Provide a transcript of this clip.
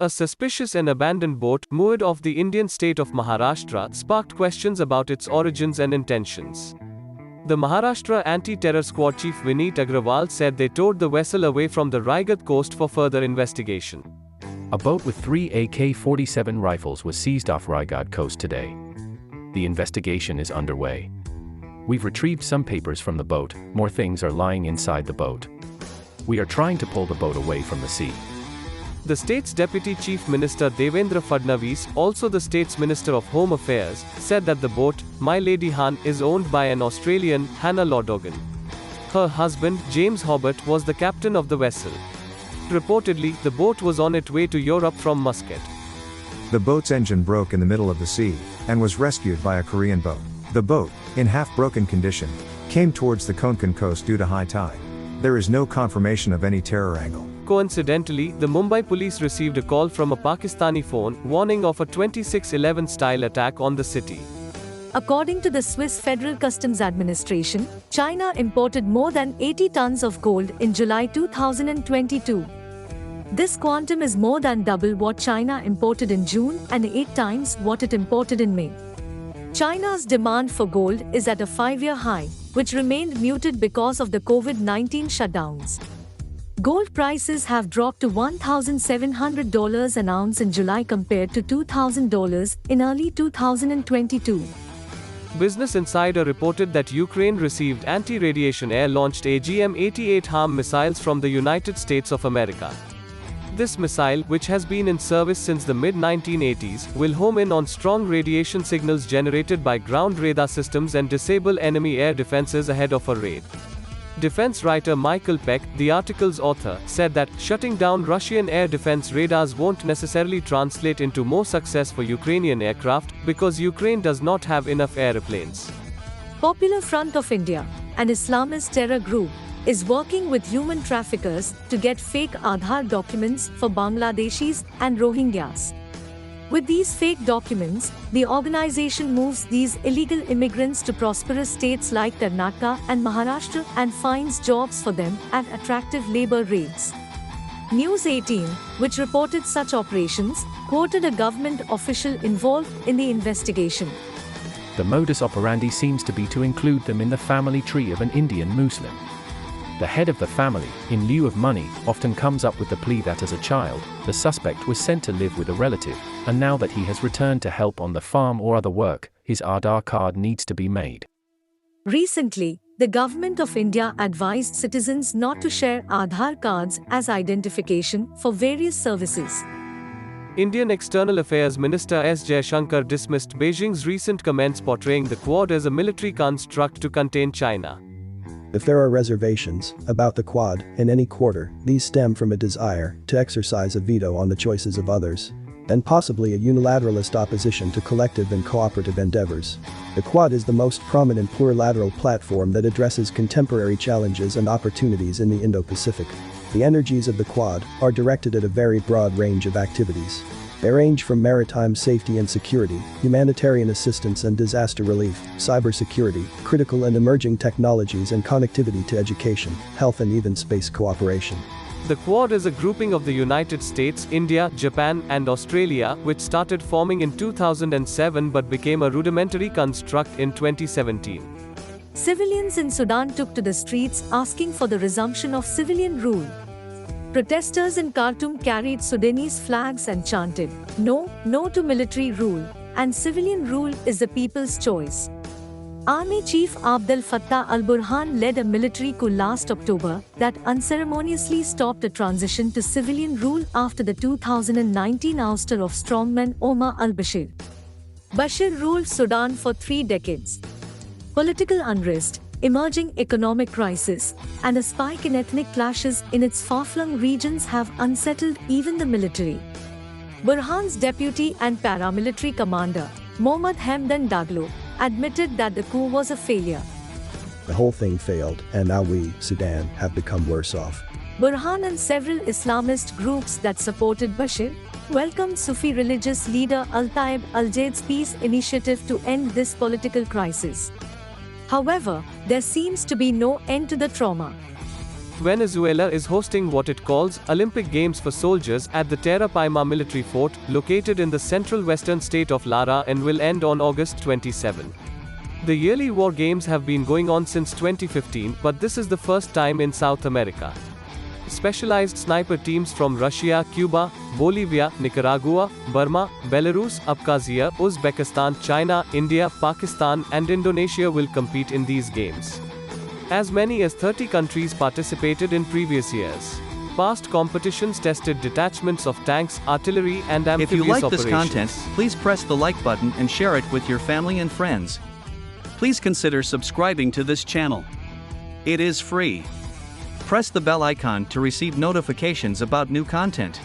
A suspicious and abandoned boat moored off the Indian state of Maharashtra sparked questions about its origins and intentions. The Maharashtra Anti-Terror Squad Chief Vineet Agrawal said they towed the vessel away from the Raigad coast for further investigation. A boat with 3 AK-47 rifles was seized off Raigad coast today. The investigation is underway. We've retrieved some papers from the boat, more things are lying inside the boat. We are trying to pull the boat away from the sea. The state's Deputy Chief Minister Devendra Fadnavis, also the state's Minister of Home Affairs, said that the boat, My Lady Han, is owned by an Australian, Hannah Lawdogan. Her husband, James Hobbart, was the captain of the vessel. Reportedly, the boat was on its way to Europe from Muscat. The boat's engine broke in the middle of the sea, and was rescued by a Korean boat. The boat, in half-broken condition, came towards the Konkan coast due to high tide. There is no confirmation of any terror angle. Coincidentally, the Mumbai police received a call from a Pakistani phone warning of a 26/11 style attack on the city. According to the Swiss Federal Customs Administration, China imported more than 80 tons of gold in July 2022. This quantum is more than double what China imported in June and 8 times what it imported in May. China's demand for gold is at a 5-year high, which remained muted because of the COVID-19 shutdowns. Gold prices have dropped to $1,700 an ounce in July compared to $2,000 in early 2022. Business Insider reported that Ukraine received anti-radiation air-launched AGM-88 HARM missiles from the United States of America. This missile, which has been in service since the mid-1980s, will home in on strong radiation signals generated by ground radar systems and disable enemy air defenses ahead of a raid. Defense writer Michael Peck, the article's author, said that shutting down Russian air defense radars won't necessarily translate into more success for Ukrainian aircraft, because Ukraine does not have enough airplanes. Popular Front of India, an Islamist terror group, is working with human traffickers to get fake Aadhaar documents for Bangladeshis and Rohingyas. With these fake documents, the organization moves these illegal immigrants to prosperous states like Karnataka and Maharashtra and finds jobs for them at attractive labor rates. News 18, which reported such operations, quoted a government official involved in the investigation. The modus operandi seems to be to include them in the family tree of an Indian Muslim. The head of the family, in lieu of money, often comes up with the plea that as a child, the suspect was sent to live with a relative, and now that he has returned to help on the farm or other work, his Aadhaar card needs to be made. Recently, the Government of India advised citizens not to share Aadhaar cards as identification for various services. Indian External Affairs Minister S. Jaishankar dismissed Beijing's recent comments portraying the Quad as a military construct to contain China. If there are reservations about the Quad in any quarter, these stem from a desire to exercise a veto on the choices of others, and possibly a unilateralist opposition to collective and cooperative endeavors. The Quad is the most prominent plurilateral platform that addresses contemporary challenges and opportunities in the Indo-Pacific. The energies of the Quad are directed at a very broad range of activities. They range from maritime safety and security, humanitarian assistance and disaster relief, cybersecurity, critical and emerging technologies and connectivity to education, health and even space cooperation. The Quad is a grouping of the United States, India, Japan, and Australia, which started forming in 2007 but became a rudimentary construct in 2017. Civilians in Sudan took to the streets asking for the resumption of civilian rule. Protesters in Khartoum carried Sudanese flags and chanted, "No, no to military rule, and civilian rule is the people's choice." Army Chief Abdel Fattah al-Burhan led a military coup last October that unceremoniously stopped a transition to civilian rule after the 2019 ouster of strongman Omar al-Bashir. Bashir ruled Sudan for 3 decades. Political unrest, emerging economic crisis, and a spike in ethnic clashes in its far-flung regions have unsettled even the military. Burhan's deputy and paramilitary commander, Mohammad Hamdan Daglo, admitted that the coup was a failure. The whole thing failed, and now we, Sudan, have become worse off. Burhan and several Islamist groups that supported Bashir welcomed Sufi religious leader Al-Taib al-Jaid's peace initiative to end this political crisis. However, there seems to be no end to the trauma. Venezuela is hosting what it calls Olympic Games for Soldiers at the Terepaima Military Fort, located in the central western state of Lara, and will end on August 27. The yearly war games have been going on since 2015, but this is the first time in South America. Specialized sniper teams from Russia, Cuba, Bolivia, Nicaragua, Burma, Belarus, Abkhazia, Uzbekistan, China, India, Pakistan, and Indonesia will compete in these games. As many as 30 countries participated in previous years. Past competitions tested detachments of tanks, artillery, and amphibious If you like operations. this content, please press the like button and share it with your family and friends. Please consider subscribing to this channel. It is free. Press the bell icon to receive notifications about new content.